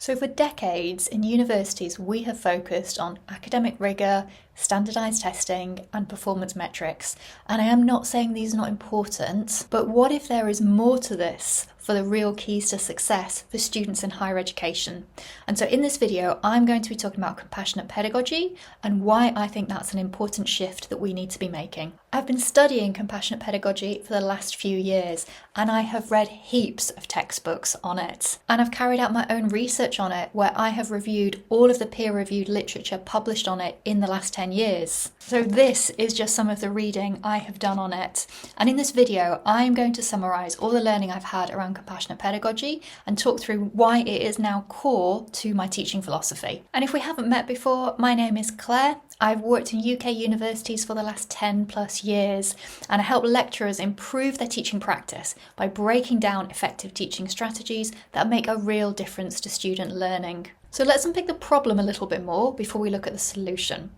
So for decades in universities, we have focused on academic rigour, standardised testing and performance metrics. And I am not saying these are not important, but what if there is more to this for the real keys to success for students in higher education? And so in this video, I'm going to be talking about compassionate pedagogy and why I think that's an important shift that we need to be making. I've been studying compassionate pedagogy for the last few years, and I have read heaps of textbooks on it. And I've carried out my own research on it, where I have reviewed all of the peer-reviewed literature published on it in the last 10 years. So this is just some of the reading I have done on it. And in this video, I'm going to summarise all the learning I've had around compassionate pedagogy and talk through why it is now core to my teaching philosophy. And if we haven't met before, my name is Claire. I've worked in UK universities for the last 10 plus years, and I help lecturers improve their teaching practice by breaking down effective teaching strategies that make a real difference to student learning. So let's unpick the problem a little bit more before we look at the solution.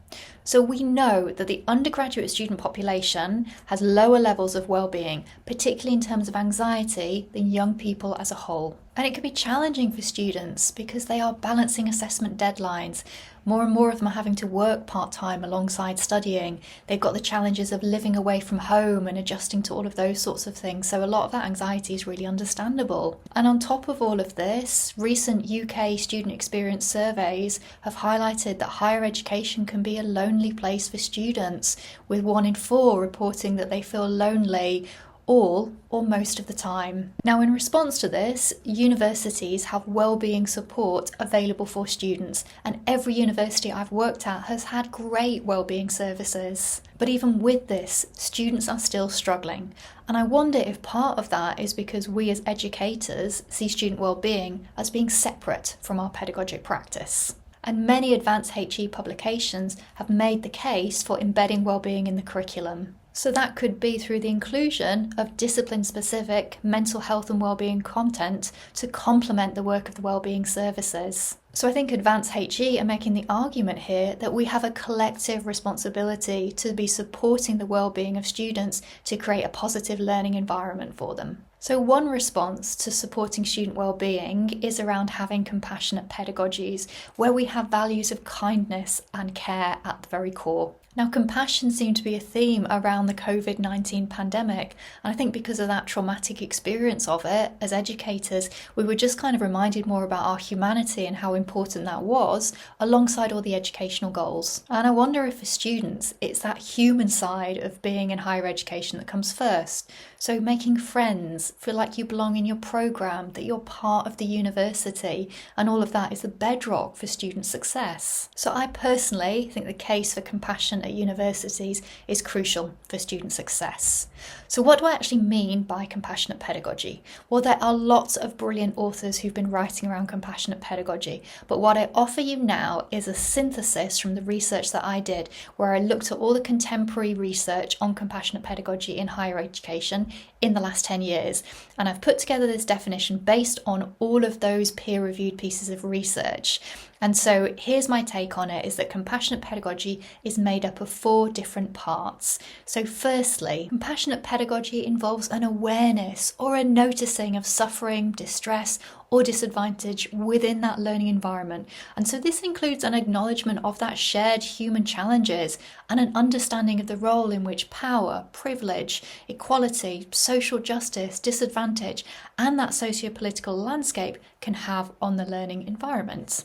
So we know that the undergraduate student population has lower levels of well-being, particularly in terms of anxiety, than young people as a whole. And it can be challenging for students because they are balancing assessment deadlines. More and more of them are having to work part-time alongside studying. They've got the challenges of living away from home and adjusting to all of those sorts of things. So a lot of that anxiety is really understandable. And on top of all of this, recent UK student experience surveys have highlighted that higher education can be a lonely place for students, with 1 in 4 reporting that they feel lonely all or most of the time. Now, in response to this, universities have wellbeing support available for students, and every university I've worked at has had great wellbeing services. But even with this, students are still struggling. And I wonder if part of that is because we as educators see student wellbeing as being separate from our pedagogic practice. And many advanced HE publications have made the case for embedding wellbeing in the curriculum. So that could be through the inclusion of discipline-specific mental health and wellbeing content to complement the work of the wellbeing services. So I think Advanced HE are making the argument here that we have a collective responsibility to be supporting the wellbeing of students to create a positive learning environment for them. So one response to supporting student wellbeing is around having compassionate pedagogies, where we have values of kindness and care at the very core. Now, compassion seemed to be a theme around the COVID-19 pandemic, and I think because of that traumatic experience of it, as educators, we were just kind of reminded more about our humanity and how important that was, alongside all the educational goals. And I wonder if for students, it's that human side of being in higher education that comes first. So making friends, feel like you belong in your programme, that you're part of the university, and all of that is the bedrock for student success. So I personally think the case for compassion at universities is crucial for student success. So what do I actually mean by compassionate pedagogy? Well, there are lots of brilliant authors who've been writing around compassionate pedagogy, but what I offer you now is a synthesis from the research that I did, where I looked at all the contemporary research on compassionate pedagogy in higher education in the last 10 years. And I've put together this definition based on all of those peer-reviewed pieces of research. And so here's my take on it, is that compassionate pedagogy is made up of 4 different parts. So firstly, compassionate pedagogy involves an awareness or a noticing of suffering, distress, or disadvantage within that learning environment. And so this includes an acknowledgement of that shared human challenges and an understanding of the role in which power, privilege, equality, social justice, disadvantage, and that socio-political landscape can have on the learning environment.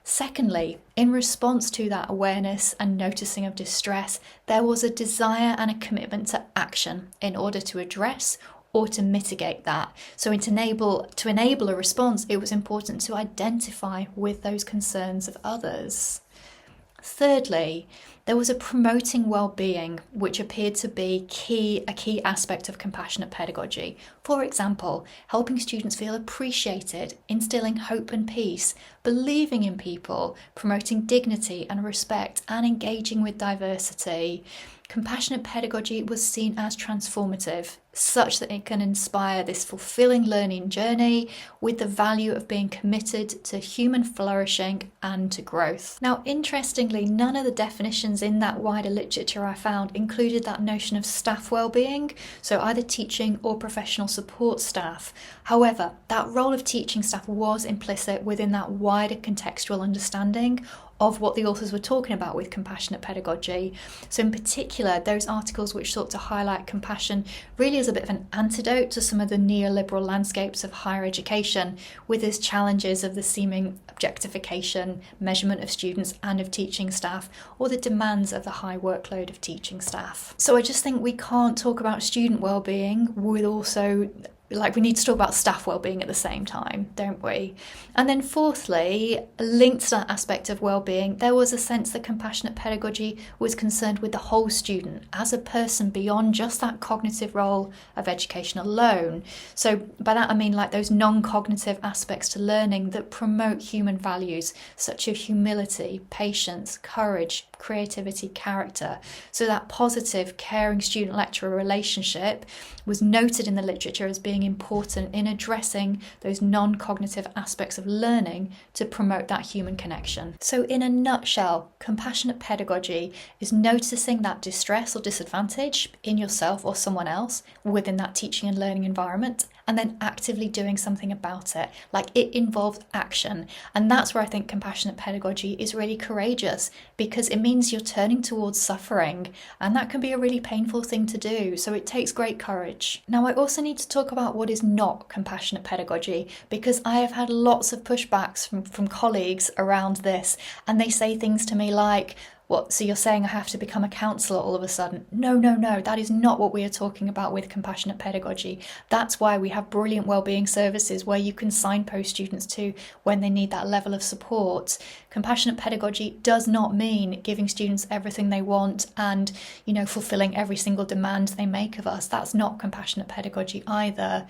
Secondly, in response to that awareness and noticing of distress, there was a desire and a commitment to action in order to address or to mitigate that. So to enable a response, it was important to identify with those concerns of others. Thirdly, there was a promoting well-being, which appeared to be a key aspect of compassionate pedagogy. For example, helping students feel appreciated, instilling hope and peace, believing in people, promoting dignity and respect, and engaging with diversity. Compassionate pedagogy was seen as transformative, such that it can inspire this fulfilling learning journey with the value of being committed to human flourishing and to growth. Now, interestingly, none of the definitions in that wider literature I found included that notion of staff well-being, so either teaching or professional support staff. However, that role of teaching staff was implicit within that wider contextual understanding of what the authors were talking about with compassionate pedagogy. So in particular, those articles which sought to highlight compassion really as a bit of an antidote to some of the neoliberal landscapes of higher education, with its challenges of the seeming objectification, measurement of students and of teaching staff, or the demands of the high workload of teaching staff. So I just think we can't talk about student well-being with also we need to talk about staff wellbeing at the same time, don't we? And then fourthly, linked to that aspect of wellbeing, there was a sense that compassionate pedagogy was concerned with the whole student as a person beyond just that cognitive role of education alone. So by that I mean like those non-cognitive aspects to learning that promote human values such as humility, patience, courage, creativity, character. So that positive, caring student-lecturer relationship was noted in the literature as being important in addressing those non-cognitive aspects of learning to promote that human connection. So in a nutshell, compassionate pedagogy is noticing that distress or disadvantage in yourself or someone else within that teaching and learning environment, and then actively doing something about it. Like, it involves action. And that's where I think compassionate pedagogy is really courageous, because it means you're turning towards suffering, and that can be a really painful thing to do. So it takes great courage. Now, I also need to talk about what is not compassionate pedagogy, because I have had lots of pushbacks from colleagues around this, and they say things to me like, what, so you're saying I have to become a counsellor all of a sudden? No, that is not what we are talking about with compassionate pedagogy. That's why we have brilliant wellbeing services where you can signpost students to when they need that level of support. Compassionate pedagogy does not mean giving students everything they want and, fulfilling every single demand they make of us. That's not compassionate pedagogy either.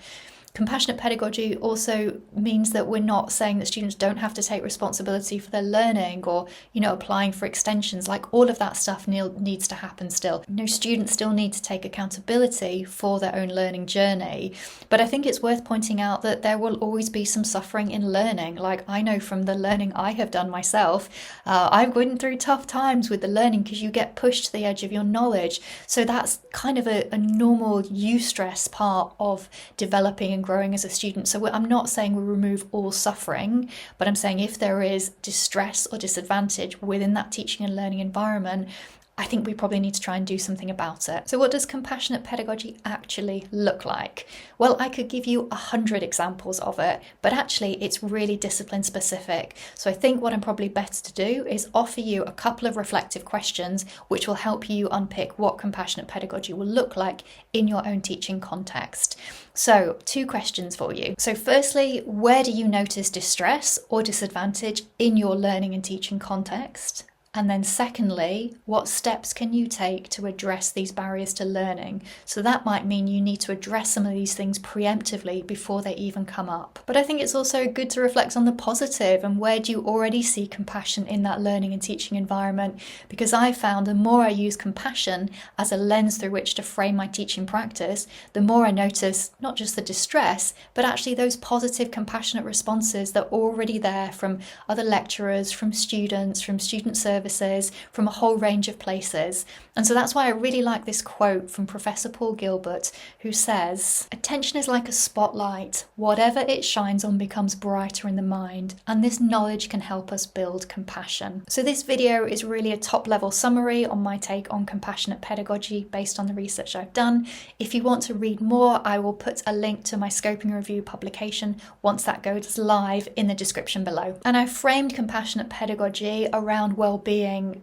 Compassionate pedagogy also means that we're not saying that students don't have to take responsibility for their learning or, applying for extensions. Like, all of that stuff needs to happen still. Students still need to take accountability for their own learning journey. But I think it's worth pointing out that there will always be some suffering in learning. Like, I know from the learning I have done myself, I've gone through tough times with the learning because you get pushed to the edge of your knowledge. So that's kind of a normal eustress part of developing and growing as a student. So I'm not saying we remove all suffering, but I'm saying if there is distress or disadvantage within that teaching and learning environment, I think we probably need to try and do something about it. So what does compassionate pedagogy actually look like? Well, I could give you 100 examples of it, but actually it's really discipline specific. So I think what I'm probably better to do is offer you a couple of reflective questions which will help you unpick what compassionate pedagogy will look like in your own teaching context. So 2 questions for you. So firstly, where do you notice distress or disadvantage in your learning and teaching context? And then secondly, what steps can you take to address these barriers to learning? So that might mean you need to address some of these things preemptively before they even come up. But I think it's also good to reflect on the positive and where do you already see compassion in that learning and teaching environment? Because I found the more I use compassion as a lens through which to frame my teaching practice, the more I notice not just the distress, but actually those positive, compassionate responses that are already there from other lecturers, from students, from student services, from a whole range of places. And so that's why I really like this quote from Professor Paul Gilbert, who says, "Attention is like a spotlight. Whatever it shines on becomes brighter in the mind, and this knowledge can help us build compassion." So this video is really a top-level summary on my take on compassionate pedagogy based on the research I've done. If you want to read more, I will put a link to my scoping review publication once that goes live in the description below. And I've framed compassionate pedagogy around well-being.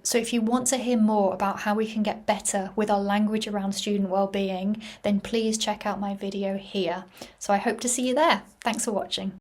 So if you want to hear more about how we can get better with our language around student well-being, then please check out my video here. So I hope to see you there. Thanks for watching.